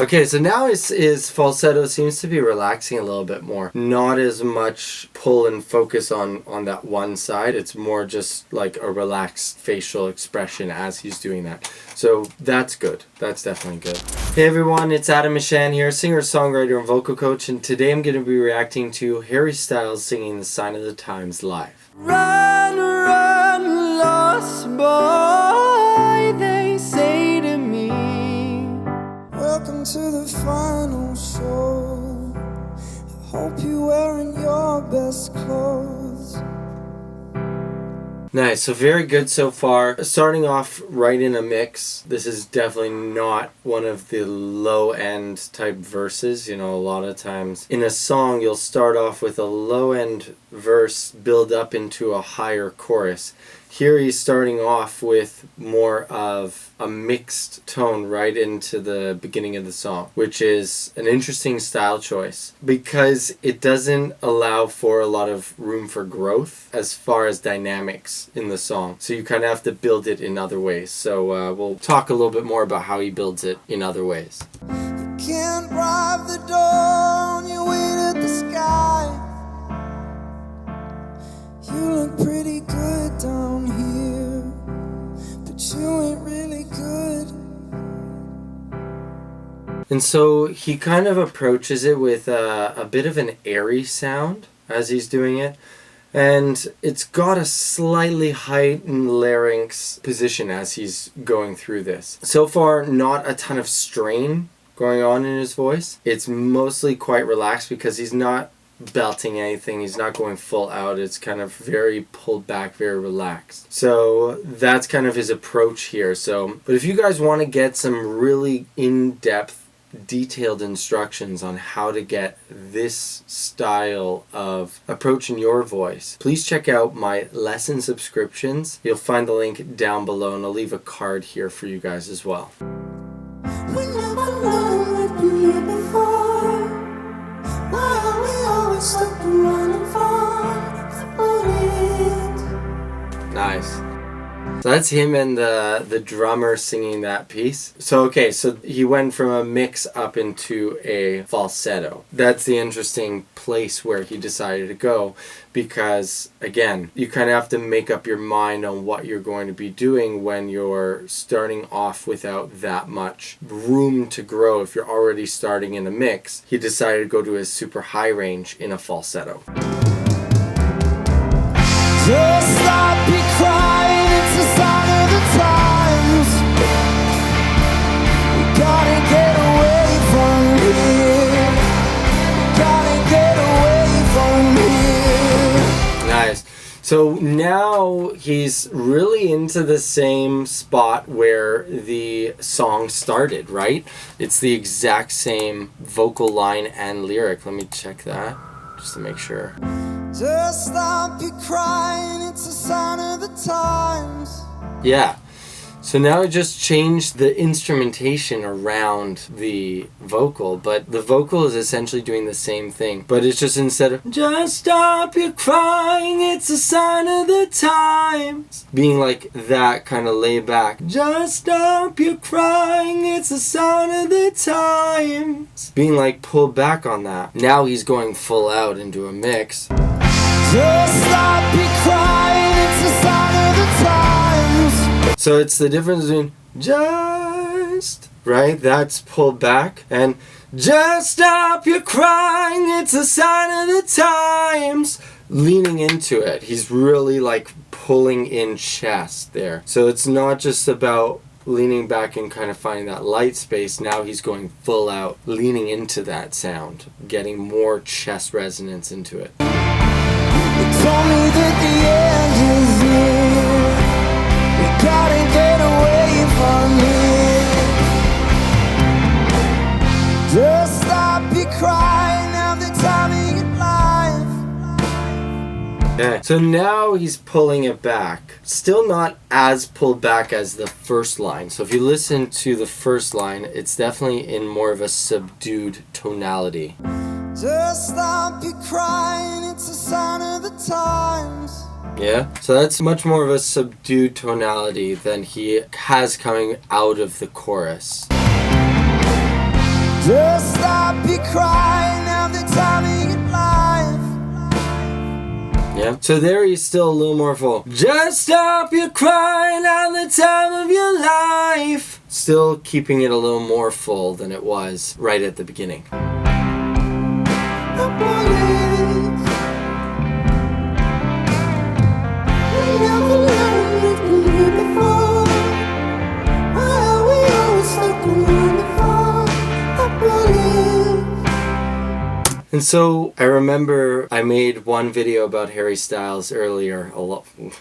Okay, so now his falsetto seems to be relaxing a little bit more. Not as much pull and focus on that one side. It's more just like a relaxed facial expression as he's doing that. So that's good. That's definitely good. Hey everyone, it's Mishan here, singer, songwriter, and vocal coach, and today I'm going to be reacting to Harry Styles singing The Sign of the Times live. Run, run, lost boy, they say to me. Welcome to the final show. I hope you're wearing your best clothes. Nice, so very good so far. Starting off right in a mix. This is definitely not one of the low-end type verses. You know, a lot of times in a song you'll start off with a low-end verse, build up into a higher chorus. Here he's starting off with more of a mixed tone right into the beginning of the song, which is an interesting style choice because it doesn't allow for a lot of room for growth as far as dynamics in the song. So you kind of have to build it in other ways. So we'll talk a little bit more about how he builds it in other ways. You can't bribe the dawn, you wait at the sky. You look pretty good down here, but you ain't really good. And so he kind of approaches it with a bit of an airy sound as he's doing it. And it's got a slightly heightened larynx position as he's going through this. So far, not a ton of strain going on in his voice. It's mostly quite relaxed because he's not belting anything, he's not going full out. It's kind of very pulled back, very relaxed. So that's kind of his approach here. But if you guys want to get some really in-depth detailed instructions on how to get this style of approach in your voice, please check out my lesson subscriptions. You'll find the link down below, and I'll leave a card here for you guys as well. We never learned what we knew before. Why are we always stuck and running from the bullet? Nice. So that's him and the drummer singing that piece. So okay, so he went from a mix up into a falsetto. That's the interesting place where he decided to go, because again, you kind of have to make up your mind on what you're going to be doing when you're starting off without that much room to grow. If you're already starting in a mix, he decided to go to his super high range in a falsetto. Just stop your crying, it's the sign of the times. We gotta get away from here. We gotta get away from here. Nice. So now he's really into the same spot where the song started, right? It's the exact same vocal line and lyric. Let me check that just to make sure. Just stop your crying, it's a sign of the times. Yeah. So now I just changed the instrumentation around the vocal, but the vocal is essentially doing the same thing. But it's just instead of just stop your crying, it's a sign of the times, being like that kind of laid back. Just stop your crying, it's a sign of the times, being like pulled back on that. Now he's going full out into a mix. Just stop your crying, it's a sign of the times. So it's the difference between just, right? That's pulled back. And just stop your crying, it's a sign of the times. Leaning into it. He's really like pulling in chest there. So it's not just about leaning back and kind of finding that light space. Now he's going full out, leaning into that sound, getting more chest resonance into it. They told me that the end is near. We gotta get away from here. Just stop your crying, now the time of your life. Okay. So now he's pulling it back. Still not as pulled back as the first line. So if you listen to the first line, it's definitely in more of a subdued tonality. Just stop your crying, it's a sign of the times. Yeah, so that's much more of a subdued tonality than he has coming out of the chorus. Just stop your crying now the time of your life. Yeah. So there he's still a little more full. Just stop your crying at the time of your life. Still keeping it a little more full than it was right at the beginning. And so I remember I made one video about Harry Styles earlier,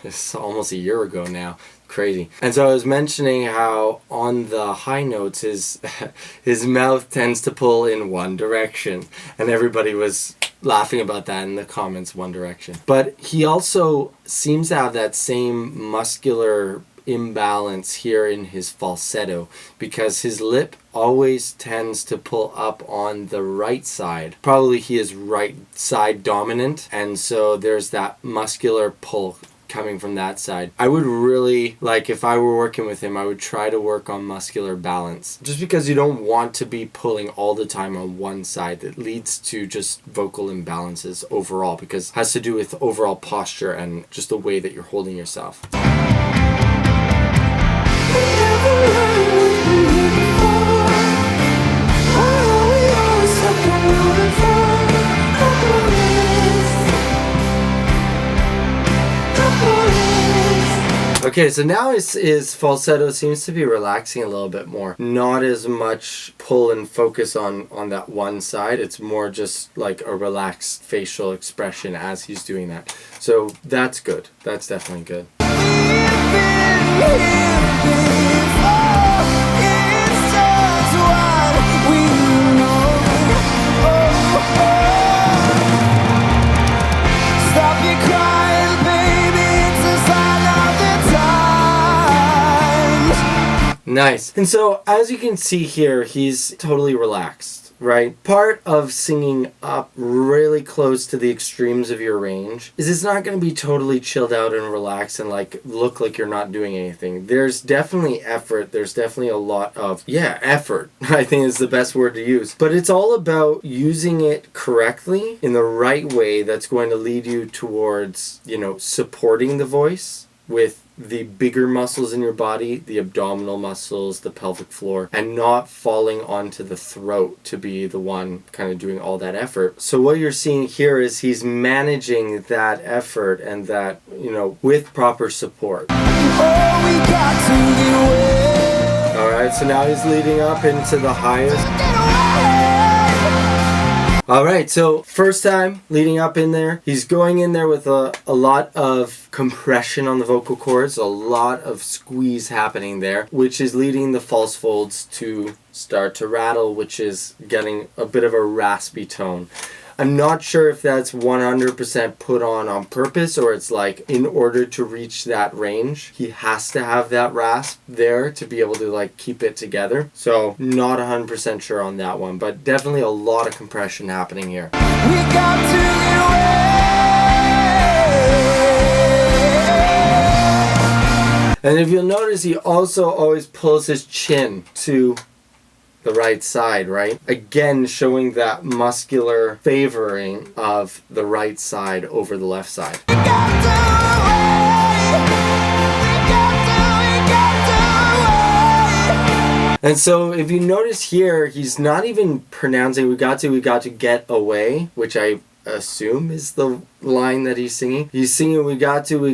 it's almost a year ago now. Crazy. And so I was mentioning how on the high notes his mouth tends to pull in one direction, and everybody was laughing about that in the comments, one direction. But he also seems to have that same muscular imbalance here in his falsetto, because his lip always tends to pull up on the right side. Probably he is right side dominant, and so there's that muscular pull coming from that side. I would really, like, if I were working with him, I would try to work on muscular balance, just because you don't want to be pulling all the time on one side. That leads to just vocal imbalances overall, because it has to do with overall posture and just the way that you're holding yourself. Okay, so now his falsetto seems to be relaxing a little bit more. Not as much pull and focus on that one side. It's more just like a relaxed facial expression as he's doing that. So that's good. That's definitely good. Nice. And so, as you can see here, he's totally relaxed, right? Part of singing up really close to the extremes of your range is it's not going to be totally chilled out and relaxed and like look like you're not doing anything. There's definitely effort. There's definitely a lot of, effort, I think is the best word to use. But it's all about using it correctly in the right way that's going to lead you towards, supporting the voice with the bigger muscles in your body, the abdominal muscles, the pelvic floor, and not falling onto the throat to be the one kind of doing all that effort. So what you're seeing here is he's managing that effort and that, with proper support. Alright, so now he's leading up into the highest. Alright, so first time leading up in there, he's going in there with a lot of compression on the vocal cords, a lot of squeeze happening there, which is leading the false folds to start to rattle, which is getting a bit of a raspy tone. I'm not sure if that's 100% put on purpose, or it's like in order to reach that range, he has to have that rasp there to be able to like keep it together. So not 100% sure on that one, but definitely a lot of compression happening here. We got to get away. And if you'll notice, he also always pulls his chin to the right side, right? Again, showing that muscular favoring of the right side over the left side. And so if you notice here, he's not even pronouncing we got to get away, which I assume is the line that he's singing. He's singing we got to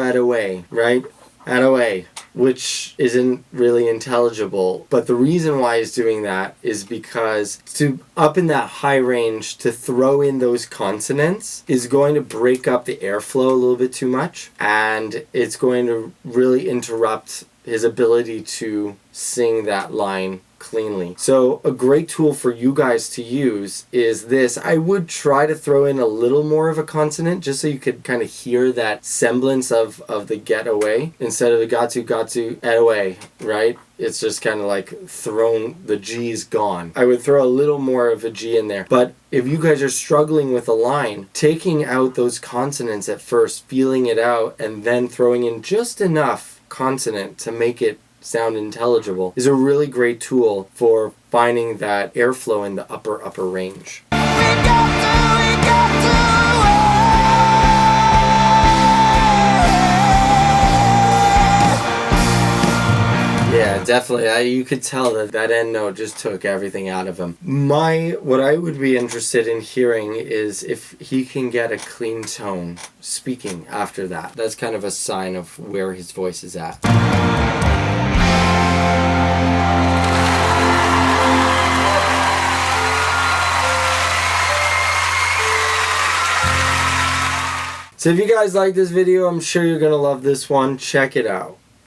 at away, right? At away, which isn't really intelligible. But the reason why he's doing that is because to up in that high range, to throw in those consonants is going to break up the airflow a little bit too much, and it's going to really interrupt his ability to sing that line cleanly. So a great tool for you guys to use is this. I would try to throw in a little more of a consonant just so you could kind of hear that semblance of the get away instead of the got to at away, right? It's just kind of like thrown, the G's gone. I would throw a little more of a G in there. But if you guys are struggling with a line, taking out those consonants at first, feeling it out, and then throwing in just enough consonant to make it sound intelligible, is a really great tool for finding that airflow in the upper range. Yeah, definitely. You could tell that that end note just took everything out of him. What I would be interested in hearing is if he can get a clean tone speaking after that. That's kind of a sign of where his voice is at. So if you guys like this video, I'm sure you're going to love this one. Check it out.